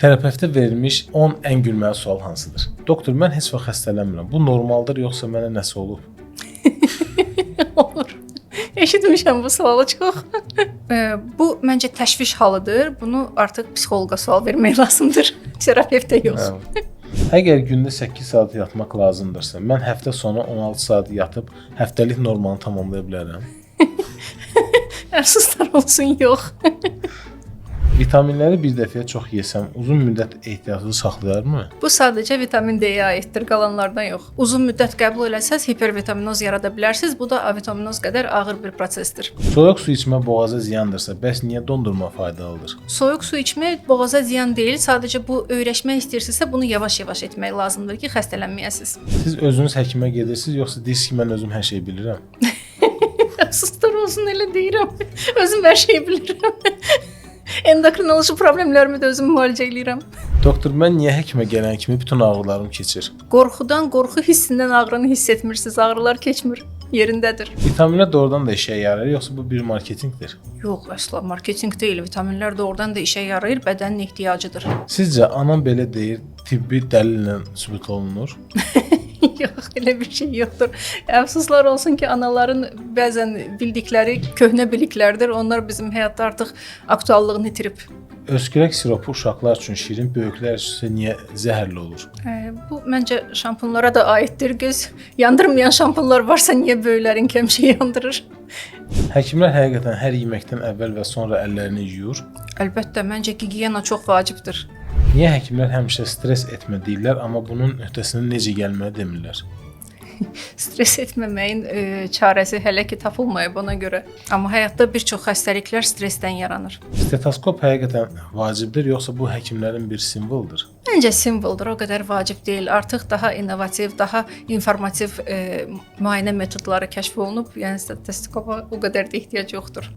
Terapeutə verilmiş 10 ən gülməli sual hansıdır? Doktor, mən heç vaxt xəstələnmirəm. Bu normaldır yoxsa mənə nəsə olub? Olur. Eşitmişəm bu sualı çox. Bu məncə təşviş halıdır. Bunu artıq psixoloqa sual vermək lazımdır. Terapeutə yox. Əgər gündə 8 saat yatmaq lazımdırsa, mən həftə sonu 16 saat yatıb həftəlik normanı tamamlaya bilərəm. Əfsuslar olsun, yox. Vitaminləri bir dəfəyə çox yesəm, uzun müddət ehtiyatı saxlayarmı? Bu sadəcə vitamin D-yə aiddir, qalanlardan yox. Uzun müddət qəbul eləsəz hipervitaminoz yarada bilərsiniz. Bu da avitaminoz qədər ağır bir prosesdir. Soyuq su içmə boğaza ziyandırsa, bəs niyə dondurma faydalıdır? Soyuq su içmək boğaza ziyan deyil. Sadəcə bu öyrəşmək istəyirsinizsə, bunu yavaş-yavaş etmək lazımdır ki, xəstələnməyəsiniz. Siz özünüz həkimə gedirsiniz, yoxsa deyirsiniz ki, mən özüm hər şeyi bilirəm? Əfsuslar olsun, elə deyirəm. Özüm hər şeyi bilirəm. Endokrinoloji problemlərimi də özüm müalicə eləyirəm. Doktor, mən niyə həkimə gələn kimi bütün ağrılarım keçir? Qorxudan, qorxu hissindən ağrını hiss etmirsiniz. Ağrılar keçmir, yerindədir. Vitaminlər doğrudan da işə yarayır, yoxsa bu bir marketinqdir? Yox, əsla marketinq deyil. Vitaminlər doğrudan da işə yarayır, bədənin ehtiyacıdır. Sizcə anam belə deyir, tibbi dəlillə sübut olunur? Yox, elə bir şey yoxdur. Əfsuslar olsun ki, anaların bəzən bildikləri köhnə biliklərdir. Onlar bizim həyatda artıq aktuallığını itirib. Öskürək siropu uşaqlar üçün şirin, böyüklər üçün niyə zəhərli olur? Bu məncə şampunlara da aiddir. Göz yandırmayan şampunlar varsa niyə böyüklərin həmişə yandırır? Həkimlər həqiqətən hər yeməkdən əvvəl və sonra əllərini yuyur. Əlbəttə, məncə gigiyena çox vacibdir. Niyə həkimlər həmişə stres etmə deyirlər, amma bunun öhdəsindən necə gəlməyi demirlər? Stres etməməyin çarəsi hələ ki tapılmayıb ona görə. Amma həyatda bir çox xəstəliklər stressdən yaranır. Stetoskop həqiqətən vacibdir, yoxsa bu həkimlərin bir simvoludur? Məncə simvoldur, o qədər vacib deyil. Artıq daha innovativ, daha informativ müayinə metodları kəşf olunub. Yəni stetoskopa o qədər də ehtiyac yoxdur.